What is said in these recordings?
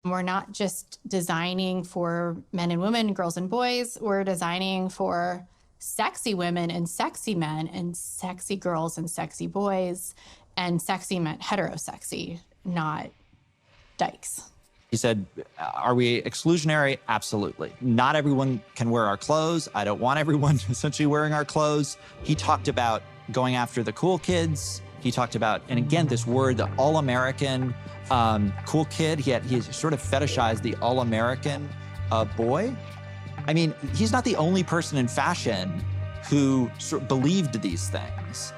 We're not just designing for men and women, girls and boys. We're designing for sexy women and sexy men and sexy girls and sexy boys and sexy men, heterosexy, not dykes. He said, are we exclusionary? Absolutely. Not everyone can wear our clothes. I don't want everyone essentially wearing our clothes. He talked about going after the cool kids. He talked about, and again, this word, the all-American cool kid. He sort of fetishized the all-American boy. I mean, he's not the only person in fashion who sort of believed these things,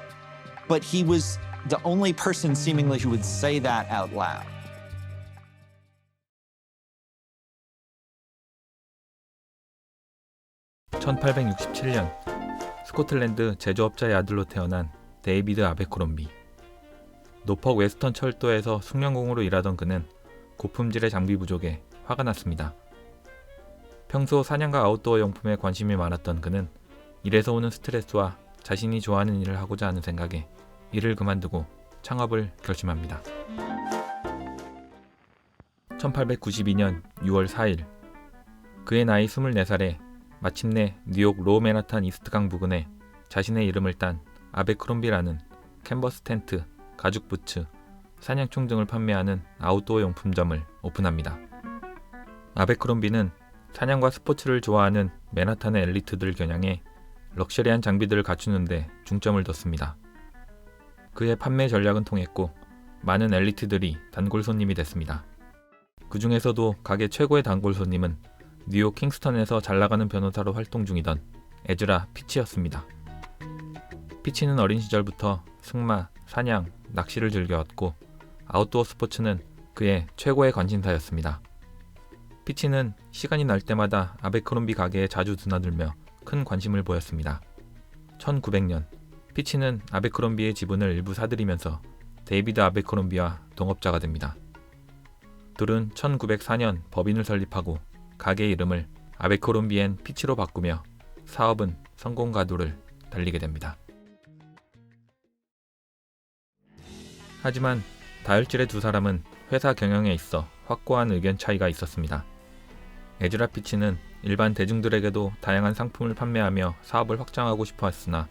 but he was the only person seemingly who would say that out loud. (1867년) 스코틀랜드 제조업자의 아들로 태어난 데이비드 아베크롬비. 노퍽 웨스턴 철도에서 숙련공으로 일하던 그는 고품질의 장비 부족에 화가 났습니다. 평소 사냥과 아웃도어 용품에 관심이 많았던 그는 일에서 오는 스트레스와 자신이 좋아하는 일을 하고자 하는 생각에 일을 그만두고 창업을 결심합니다. 1892년 6월 4일 그의 나이 24살에 마침내 뉴욕 로 맨하탄 이스트강 부근에 자신의 이름을 딴 아베크롬비라는 캔버스 텐트, 가죽 부츠, 사냥총 등을 판매하는 아웃도어 용품점을 오픈합니다. 아베크롬비는 사냥과 스포츠를 좋아하는 맨하탄의 엘리트들을 겨냥해 럭셔리한 장비들을 갖추는 데 중점을 뒀습니다. 그의 판매 전략은 통했고 많은 엘리트들이 단골 손님이 됐습니다. 그 중에서도 가게 최고의 단골 손님은 뉴욕 킹스턴에서 잘나가는 변호사로 활동 중이던 에즈라 피치였습니다. 피치는 어린 시절부터 승마, 사냥, 낚시를 즐겨왔고 아웃도어 스포츠는 그의 최고의 관심사였습니다. 피치는 시간이 날 때마다 아베크롬비 가게에 자주 드나들며 큰 관심을 보였습니다. 1900년 피치는 아베크롬비의 지분을 일부 사들이면서 데이비드 아베크롬비와 동업자가 됩니다. 둘은 1904년 법인을 설립하고 가게 이름을 아베크롬비 앤 피치로 바꾸며 사업은 성공 가도를 달리게 됩니다. 하지만 다혈질의 두 사람은 회사 경영에 있어 확고한 의견 차이가 있었습니다. 에즈라 피치는 일반 대중들에게도 다양한 상품을 판매하며 사업을 확장하고 싶어 했으나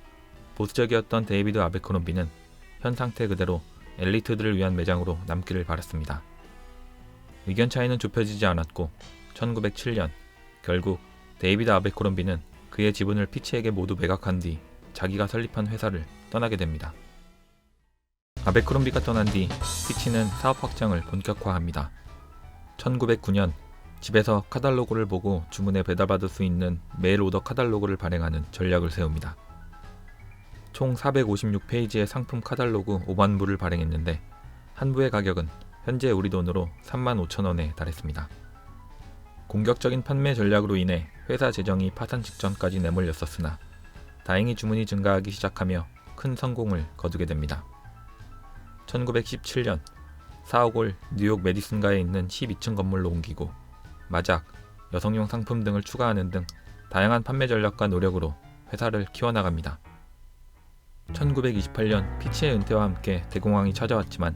보수적이었던 데이비드 아베크롬비는 현 상태 그대로 엘리트들을 위한 매장으로 남기를 바랐습니다. 의견 차이는 좁혀지지 않았고 1907년 결국 데이비드 아베크롬비는 그의 지분을 피치에게 모두 매각한 뒤 자기가 설립한 회사를 떠나게 됩니다. 아베크롬비가 떠난 뒤 피치는 사업 확장을 본격화합니다. 1909년 집에서 카탈로그를 보고 주문에 배달받을 수 있는 메일 오더 카탈로그를 발행하는 전략을 세웁니다. 총 456페이지의 상품 카탈로그 5만 부를 발행했는데 한 부의 가격은 현재 우리 돈으로 35,000원에 달했습니다. 공격적인 판매 전략으로 인해 회사 재정이 파산 직전까지 내몰렸었으나 다행히 주문이 증가하기 시작하며 큰 성공을 거두게 됩니다. 1917년 사옥을 뉴욕 메디슨가에 있는 12층 건물로 옮기고 마작, 여성용 상품 등을 추가하는 등 다양한 판매 전략과 노력으로 회사를 키워나갑니다. 1928년 피치의 은퇴와 함께 대공황이 찾아왔지만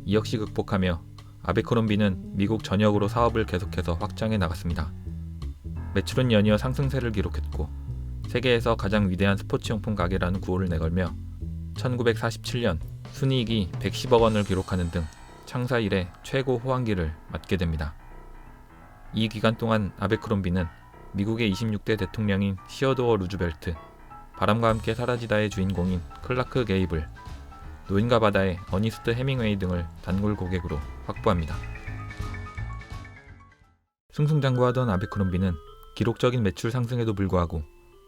이 역시 극복하며 아베크롬비는 미국 전역으로 사업을 계속해서 확장해 나갔습니다. 매출은 연이어 상승세를 기록했고 세계에서 가장 위대한 스포츠용품 가게라는 구호를 내걸며 1947년 순이익이 110억 원을 기록하는 등 창사 이래 최고 호황기를 맞게 됩니다. 이 기간 동안 아베크롬비는 미국의 26대 대통령인 시어도어 루즈벨트, 바람과 함께 사라지다의 주인공인 클라크 게이블, 노인과 바다의 어니스트 해밍웨이 등을 단골 고객으로 확보합니다. 승승장구하던 아베크롬비는 기록적인 매출 상승에도 불구하고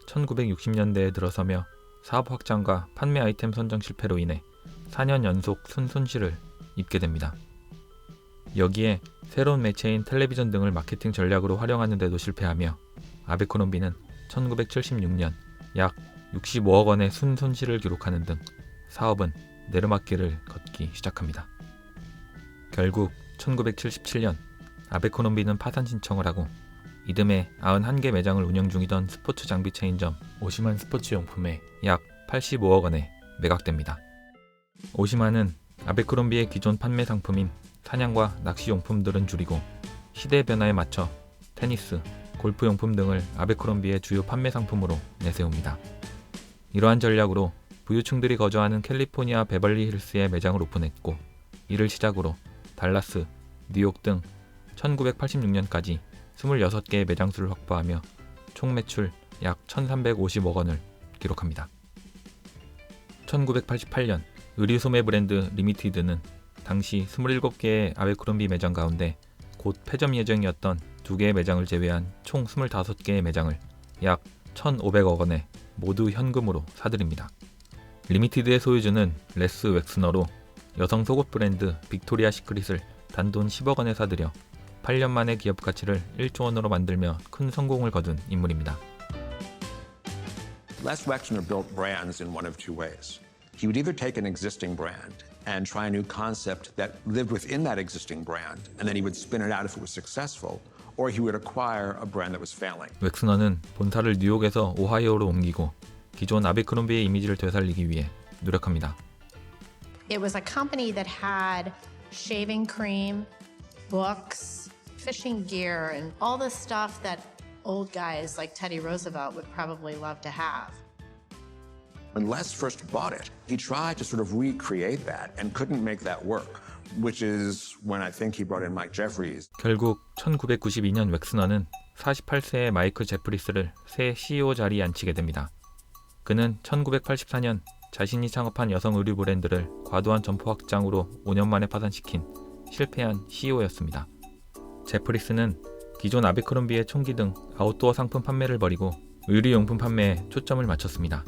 1960년대에 들어서며 사업 확장과 판매 아이템 선정 실패로 인해 4년 연속 순손실을 입게 됩니다. 여기에 새로운 매체인 텔레비전 등을 마케팅 전략으로 활용하는 데도 실패하며 아베크롬비는 1976년 약 65억 원의 순손실을 기록하는 등 사업은 내리막길을 걷기 시작합니다. 결국 1977년 아베크롬비는 파산 신청을 하고 이듬해 91개 매장을 운영 중이던 스포츠 장비 체인점 오시만 스포츠용품에 약 85억 원에 매각됩니다. 오시만은 아베크롬비의 기존 판매 상품인 사냥과 낚시용품들은 줄이고 시대의 변화에 맞춰 테니스, 골프용품 등을 아베크롬비의 주요 판매 상품으로 내세웁니다. 이러한 전략으로 부유층들이 거주하는 캘리포니아 베벌리 힐스에 매장을 오픈했고 이를 시작으로 달라스, 뉴욕 등 1986년까지 26개의 매장 수를 확보하며 총 매출 약 1,350억 원을 기록합니다. 1988년 의류 소매 브랜드 리미티드는 당시 27개의 아베크롬비 매장 가운데 곧 폐점 예정이었던 2개의 매장을 제외한 총 25개의 매장을 약 1,500억 원에 모두 현금으로 사들입니다. 리미티드의 소유주는 레스 웩스너로 여성 속옷 브랜드 빅토리아 시크릿을 단돈 10억 원에 사들여 8년 만에 기업 가치를 1조 원으로 만들며 큰 성공을 거둔 인물입니다. Les Wexner built brands in one of two ways. He would either take an existing brand and try a new concept that lived within that existing brand, and then he would spin it out if it was successful, or he would acquire a brand that was failing. 웩스너는 본사를 뉴욕에서 오하이오로 옮기고 기존 아베크롬비의 이미지를 되살리기 위해 노력합니다. It was a company that had shaving cream, books, fishing gear, and all the stuff that old guys like Teddy Roosevelt would probably love to have. When Les first bought it, he tried to sort of recreate that and couldn't make that work, which is when I think he brought in Mike Jeffries. 결국 1992년 웩스너는 48세의 마이클 제프리스를 새 CEO 자리에 앉히게 됩니다. 그는 1984년 자신이 창업한 여성 의류 브랜드를 과도한 점포 확장으로 5년 만에 파산시킨 실패한 CEO였습니다. 제프리스는 기존 아베크롬비의 총기 등 아웃도어 상품 판매를 버리고 의류용품 판매에 초점을 맞췄습니다.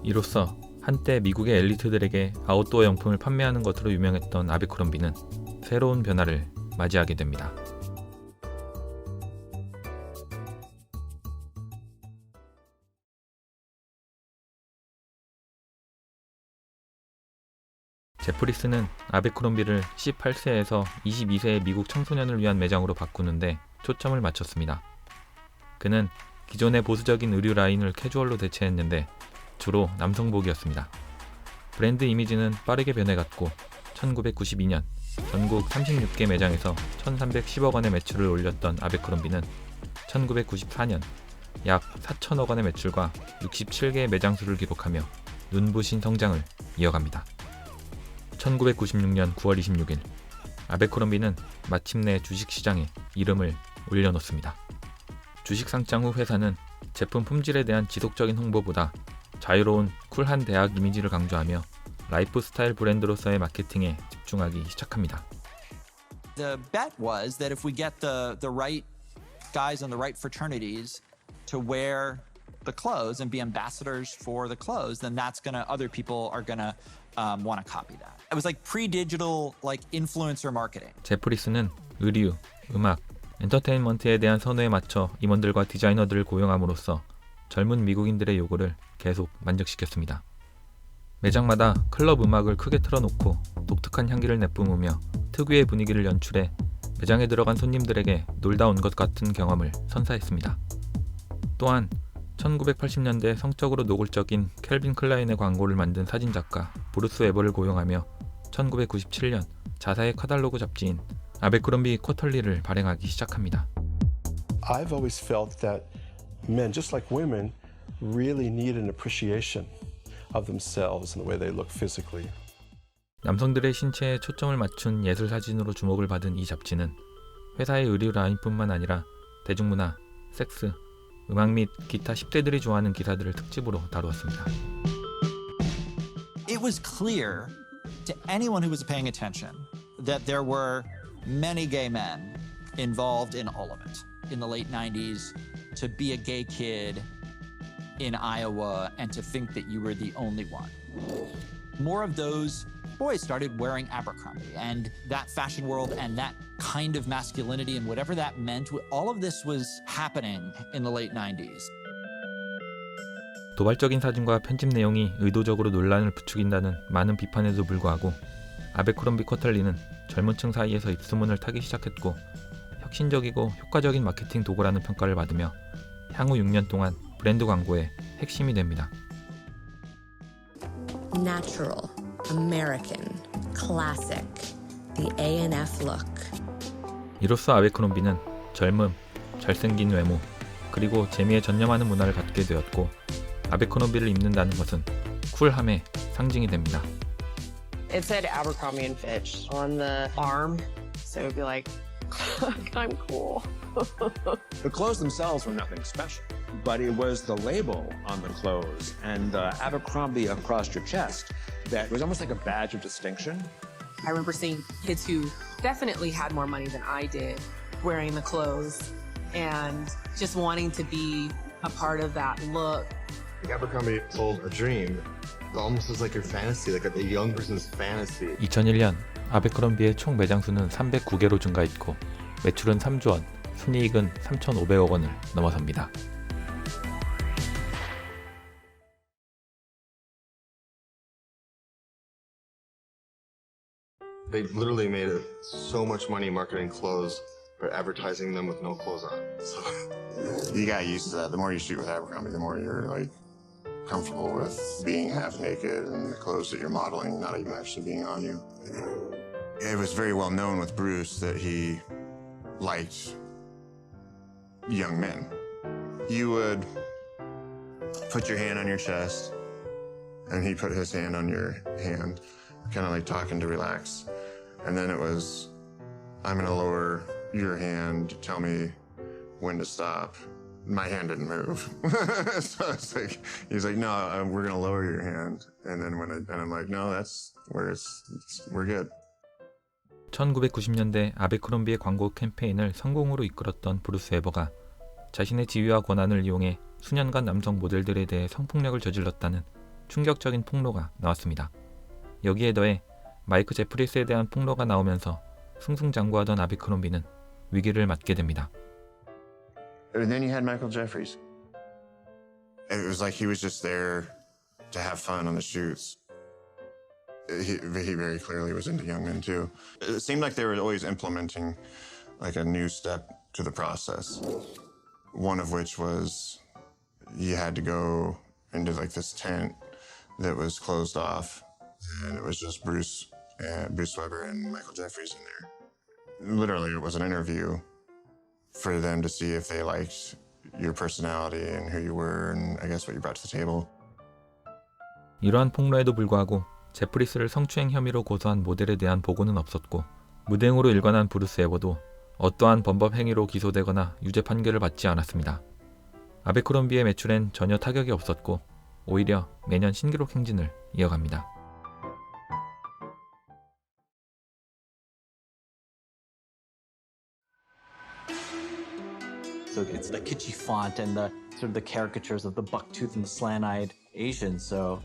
이로써 한때 미국의 엘리트들에게 아웃도어 용품을 판매하는 것으로 유명했던 아베크롬비는 새로운 변화를 맞이하게 됩니다. 제프리스는 아베크롬비를 18세에서 22세의 미국 청소년을 위한 매장으로 바꾸는데 초점을 맞췄습니다. 그는 기존의 보수적인 의류 라인을 캐주얼로 대체했는데 주로 남성복이었습니다. 브랜드 이미지는 빠르게 변해갔고 1992년 전국 36개 매장에서 1,310억 원의 매출을 올렸던 아베크롬비는 1994년 약 4천억 원의 매출과 67개의 매장 수를 기록하며 눈부신 성장을 이어갑니다. 1996년 9월 26일 아베크롬비는 마침내 주식시장에 이름을 올려놓습니다. 주식 상장 후 회사는 제품 품질에 대한 지속적인 홍보보다 자유로운 쿨한 대학 이미지를 강조하며 라이프스타일 브랜드로서의 마케팅에 집중하기 시작합니다. The bet was that if we get the right guys in the right fraternities to wear the clothes and be ambassadors for the clothes, then other people are gonna want to copy that. It was like pre-digital, like influencer marketing. 제프리스는 의류, 음악, 엔터테인먼트에 대한 선호에 맞춰 임원들과 디자이너들을 고용함으로써 젊은 미국인들의 요구를 계속 만족시켰습니다. 매장마다 클럽 음악을 크게 틀어놓고 독특한 향기를 내뿜으며 특유의 분위기를 연출해 매장에 들어간 손님들에게 놀다 온 것 같은 경험을 선사했습니다. 또한 1980년대 성적으로 노골적인 캘빈 클라인의 광고를 만든 사진작가 브루스 웨버를 고용하며 1997년 자사의 카탈로그 잡지인 아베크롬비 쿼털리를 발행하기 시작합니다. I've always felt that men, just like women, really need an appreciation of themselves and the way they look physically. 남성들의 신체에 초점을 맞춘 예술 사진으로 주목을 받은 이 잡지는 회사의 의류 라인뿐만 아니라 대중문화, 섹스, 음악 및 기타 10대들이 좋아하는 기사들을 특집으로 다루었습니다. It was clear to anyone who was paying attention that there were many gay men involved in all of it. In the late 90s, to be a gay kid in Iowa and to think that you were the only one. More of those boys started wearing Abercrombie, and that fashion world and that kind of masculinity and whatever that meant, all of this was happening in the late 90s. 도발적인 사진과 편집 내용이 의도적으로 논란을 부추긴다는 많은 비판에도 불구하고 아베크롬비 쿼털리는 젊은 층 사이에서 입소문을 타기 시작했고 혁신적이고 효과적인 마케팅 도구라는 평가를 받으며 향후 6년 동안 브랜드 광고의 핵심이 됩니다. Natural, American, classic, the A&F look. 이로써 아베크롬비는 젊음, 잘생긴 외모, 그리고 재미에 전념하는 문화를 갖게 되었고 아베크롬비를 입는다는 것은 쿨함의 상징이 됩니다. It said Abercrombie and Fitch on the arm, so it would be like, I'm cool. The clothes themselves were nothing special, but it was the label on the clothes and the Abercrombie across your chest that was almost like a badge of distinction. I remember seeing kids who definitely had more money than I did wearing the clothes and just wanting to be a part of that look. Abercrombie sold a dream. It almost was like your fantasy, like a young person's fantasy. 2001년 아베크롬비의 총 매장 수는 309개로 증가했고 매출은 3조 원, 순이익은 3,500억 원을 넘어섭니다. They literally made so much money marketing clothes, but advertising them with no clothes on. So you got used to that. The more you shoot with Abercrombie, the more you're like comfortable with being half naked and the clothes that you're modeling not even actually being on you. It was very well known with Bruce that he liked young men. You would put your hand on your chest and he put his hand on your hand, kind of like talking to relax. And then it was, I'm gonna lower your hand, tell me when to stop. My hand didn't move. So it's like, he's like, no, we're gonna lower your hand. And then and I'm like, no, that's where we're good. 1990년대 아베크롬비의 광고 캠페인을 성공으로 이끌었던 브루스 웨버가 자신의 지위와 권한을 이용해 수년간 남성 모델들에 대해 성폭력을 저질렀다는 충격적인 폭로가 나왔습니다. 여기에 더해 마이크 제프리스에 대한 폭로가 나오면서 승승장구하던 아베크롬비는 위기를 맞게 됩니다. And then you had Michael Jeffries. It was like he was just there to have fun on the shoots. He very clearly was into young men too. It seemed like they were always implementing like a new step to the process. One of which was you had to go into like this tent that was closed off, and it was just Bruce Weber and Michael Jeffries in there. Literally, it was an interview for them to see if they liked your personality and who you were and I guess what you brought to the table. 이러한 폭로에도 불구하고 제프리스를 성추행 혐의로 고소한 모델에 대한 보고는 없었고 무대응으로 일관한 브루스 웨버도 어떠한 범법 행위로 기소되거나 유죄 판결을 받지 않았습니다. 아베크롬비의 매출엔 전혀 타격이 없었고 오히려 매년 신기록 행진을 이어갑니다. So it's the kitschy font and the sort of the caricatures of the bucktooth and the slant-eyed Asian. So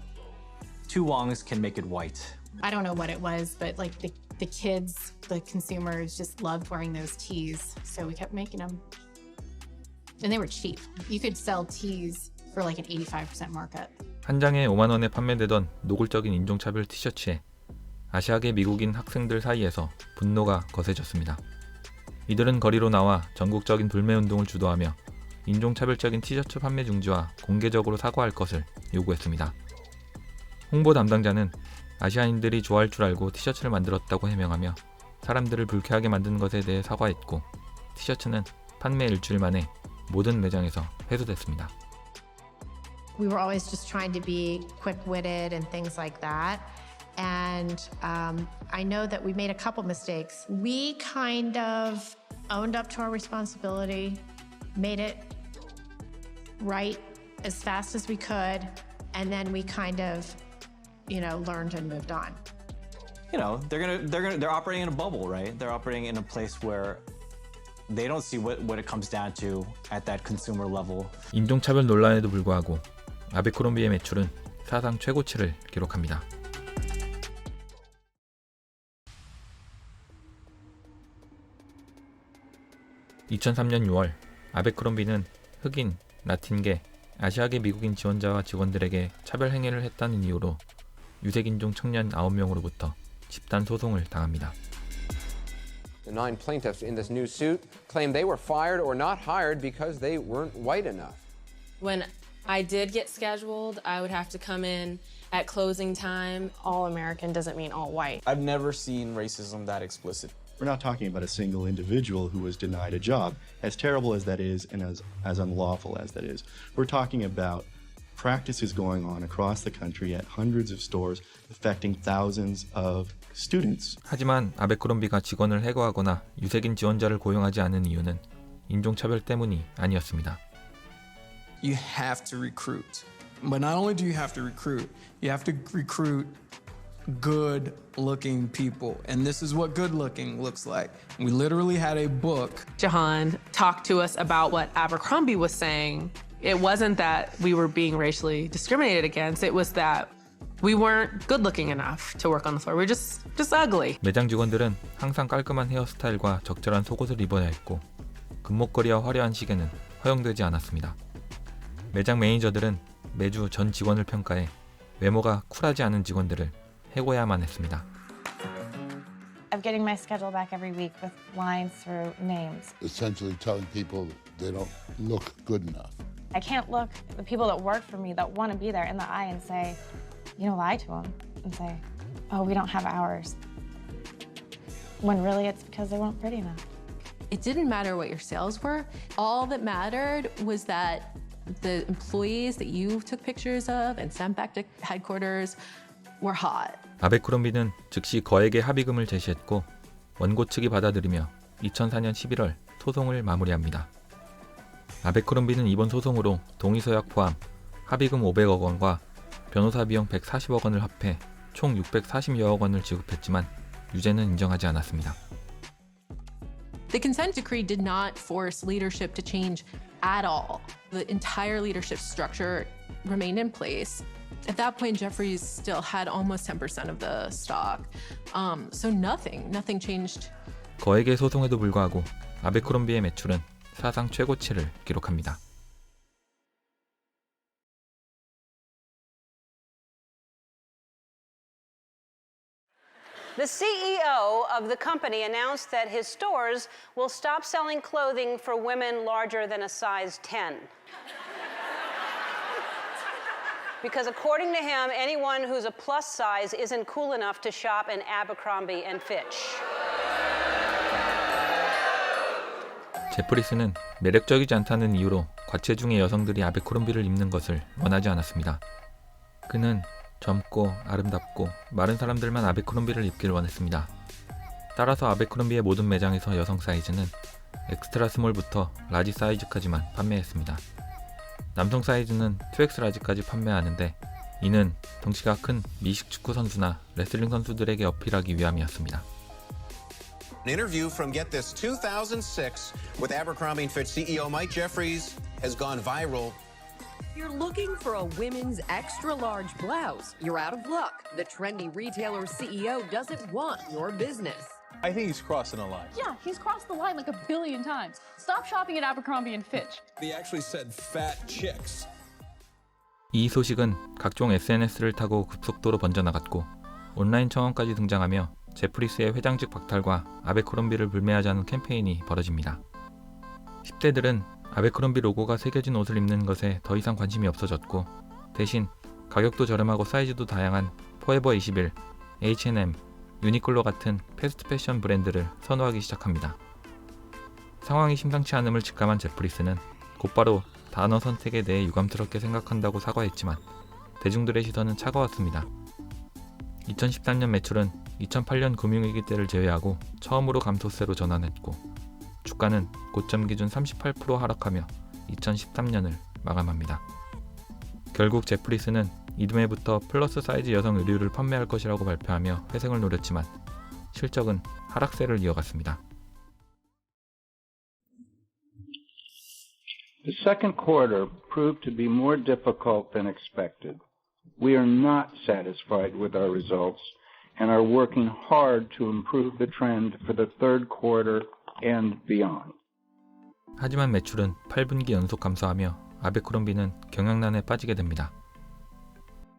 two wongs can make it white. I don't know what it was, but like the kids, the consumers just loved wearing those tees. So we kept making them. And they were cheap. You could sell tees for like an 85% markup. 한 장에 5만 원에 판매되던 노골적인 인종차별 티셔츠에 아시아계 미국인 학생들 사이에서 분노가 거세졌습니다. 이들은 거리로 나와 전국적인 불매운동을 주도하며 인종차별적인 티셔츠 판매 중지와 공개적으로 사과할 것을 요구했습니다. 홍보 담당자는 아시아인들이 좋아할 줄 알고 티셔츠를 만들었다고 해명하며 사람들을 불쾌하게 만든 것에 대해 사과했고 티셔츠는 판매 일주일 만에 모든 매장에서 회수됐습니다. We were always just trying to be quick-witted and things like that. And I know that we made a couple mistakes. We kind of owned up to our responsibility, made it right as fast as we could, and then we kind of, learned and moved on. They're operating in a bubble, right? They're operating in a place where they don't see what it comes down to at that consumer level. 인종차별 논란에도 불구하고 아베크롬비의 매출은 사상 최고치를 기록합니다. (2003년 6월) 아베크롬비는 흑인, 라틴계, 아시아계 미국인 지원자와 직원들에게 차별 행위를 했다는 이유로 유색인종 청년 9명으로부터 집단 소송을 당합니다. The 9 plaintiffs in this new suit claim they were fired or not hired because they weren't white enough. When I did get scheduled, I would have to come in at closing time. All American doesn't mean all white. I've never seen racism that explicit. We're not talking about a single individual who was denied a job, as terrible as that is and as unlawful as that is. We're talking about practices going on across the country at hundreds of stores affecting thousands of students. 하지만 아베크롬비가 직원을 해고하거나 유색인 지원자를 고용하지 않은 이유는 인종차별 때문이 아니었습니다. You have to recruit. But not only do you have to recruit good looking people. And this is what good looking looks like. We literally had a book. Jahan talked to us about what Abercrombie was saying. It wasn't that we were being racially discriminated against. It was that we weren't good looking enough to work on the floor. We're just ugly. 매장 직원들은 항상 깔끔한 헤어스타일과 적절한 속옷을 입어야 했고 금목걸이와 화려한 시계는 허용되지 않았습니다. 매장 매니저들은 매주 전 직원을 평가해 외모가 쿨하지 않은 직원들을 해고해야만 했습니다. I'm getting my schedule back every week with lines through names. Essentially telling people they don't look good enough. I can't look the people that work for me that want to be there in the eye and say, lie to them and say, oh, we don't have hours. When really it's because they weren't pretty enough. It didn't matter what your sales were. All that mattered was that the employees that you took pictures of and sent back to headquarters were hot. 아베크롬비는 즉시 거액의 합의금을 제시했고 원고 측이 받아들이며 2004년 11월 소송을 마무리합니다. 아베크롬비는 이번 소송으로 동의서약 포함 합의금 500억 원과 변호사 비용 140억 원을 합해 총 640여억 원을 지급했지만 유죄는 인정하지 않았습니다. The consent decree did not force leadership to change at all. The entire leadership structure remained in place. At that point, Jeffries still had almost 10% of the stock. So nothing changed. 거액의 소송에도 불구하고 아베크롬비의 매출은 사상 최고치를 기록합니다. The CEO of the company announced that his stores will stop selling clothing for women larger than a size 10. Because according to him, anyone who's a plus size isn't cool enough to shop in Abercrombie & Fitch. 제프리스는 매력적이지 않다는 이유로 과체중의 여성들이 아베크롬비를 입는 것을 원하지 않았습니다. 그는 젊고 아름답고 마른 사람들만 아베크롬비를 입길 원했습니다. 따라서 아베크롬비의 모든 매장에서 여성 사이즈는 엑스트라 스몰부터 라지 사이즈까지만 판매했습니다. 남성 사이즈는 2X 라지까지 판매하는데 이는 덩치가 큰 미식 축구 선수나 레슬링 선수들에게 어필하기 위함이었습니다. An interview from, get this, 2006 with Abercrombie & Fitch CEO Mike Jeffries has gone viral. You're looking for a women's extra-large blouse. You're out of luck. The trendy retailer CEO doesn't want your business. I think he's crossing a line. Yeah, he's crossed the line like a billion times. Stop shopping at Abercrombie & Fitch. They actually said fat chicks. 이 소식은 각종 SNS를 타고 급속도로 번져나갔고 온라인 청원까지 등장하며 제프리스의 회장직 박탈과 아베크롬비를 불매하자는 캠페인이 벌어집니다. 10대들은 아베크롬비 로고가 새겨진 옷을 입는 것에 더 이상 관심이 없어졌고 대신 가격도 저렴하고 사이즈도 다양한 포에버 21, H&M, 유니클로 같은 패스트 패션 브랜드를 선호하기 시작합니다. 상황이 심상치 않음을 직감한 제프리스는 곧바로 단어 선택에 대해 유감스럽게 생각한다고 사과했지만 대중들의 시선은 차가웠습니다. 2013년 매출은 2008년 금융위기 때를 제외하고 처음으로 감소세로 전환했고 주가는 고점 기준 38% 하락하며 2013년을 마감합니다. 결국 제프리스는 이듬해부터 플러스 사이즈 여성 의류를 판매할 것이라고 발표하며 회생을 노렸지만 실적은 하락세를 이어갔습니다. The second quarter proved to be more difficult than expected. We are not satisfied with our results and are working hard to improve the trend for the third quarter and beyond. 하지만 매출은 8분기 연속 감소하며 아베크롬비는 경영난에 빠지게 됩니다.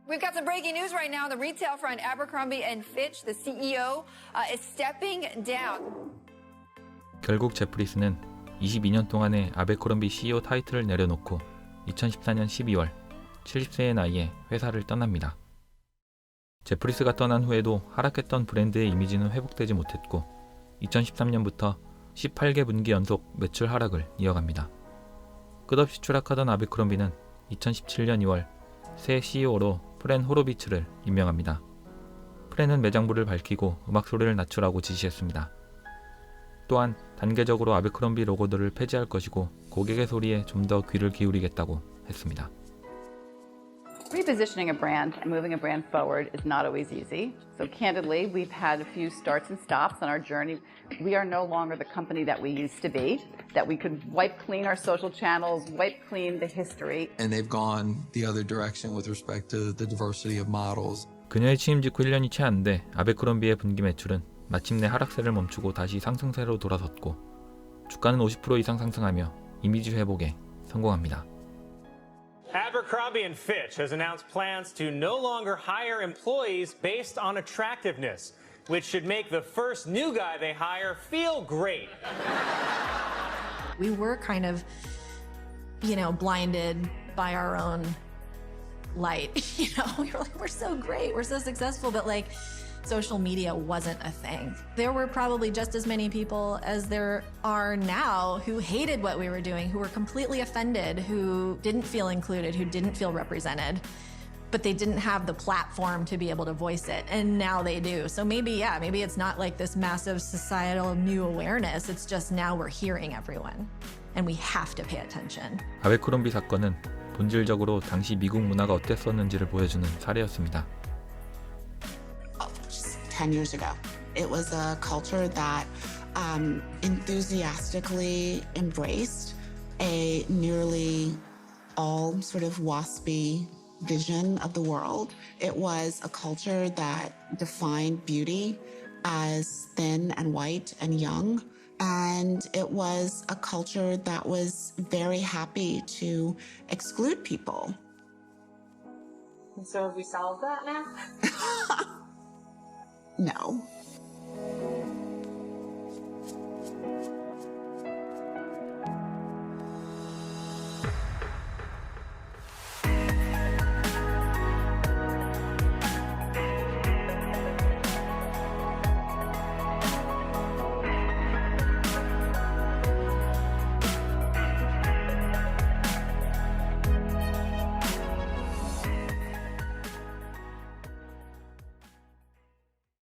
We've got some breaking news right now on the retail front. Abercrombie & Fitch, the CEO, is stepping down. 결국 제프리스는 22년 동안의 아베크롬비 CEO 타이틀을 내려놓고 2014년 12월 70세의 나이에 회사를 떠납니다. 제프리스가 떠난 후에도 하락했던 브랜드의 이미지는 회복되지 못했고 2013년부터 18개 분기 연속 매출 하락을 이어갑니다. 끝없이 추락하던 아베크롬비는 2017년 2월 새 CEO로 프렌 호로비츠를 임명합니다. 프렌은 매장부를 밝히고 음악 소리를 낮추라고 지시했습니다. 또한 단계적으로 아베크롬비 로고들을 폐지할 것이고 고객의 소리에 좀 더 귀를 기울이겠다고 했습니다. Repositioning a brand and moving a brand forward is not always easy. So candidly, we've had a few starts and stops on our journey. We are no longer the company that we used to be, that we could wipe clean our social channels, wipe clean the history. And they've gone the other direction with respect to the diversity of models. 그녀의 취임 직후 1년이 채 안 돼 아베크롬비의 분기 매출은 마침내 하락세를 멈추고 다시 상승세로 돌아섰고 주가는 50% 이상 상승하며 이미지 회복에 성공합니다. Abercrombie & Fitch has announced plans to no longer hire employees based on attractiveness, which should make the first new guy they hire feel great. We were kind of, blinded by our own light. We were like, we're so great, we're so successful, but social media wasn't a thing. There were probably just as many people as there are now who hated what we were doing, who were completely offended, who didn't feel included, who didn't feel represented, but they didn't have the platform to be able to voice it. And now they do. So maybe it's not like this massive societal new awareness. It's just now we're hearing everyone and we have to pay attention. 아베크롬비 사건은 본질적으로 당시 미국 문화가 어땠었는지를 보여주는 사례였습니다. 10 years ago. It was a culture that enthusiastically embraced a nearly all sort of waspy vision of the world. It was a culture that defined beauty as thin and white and young. And it was a culture that was very happy to exclude people. And so have we solved that now? No.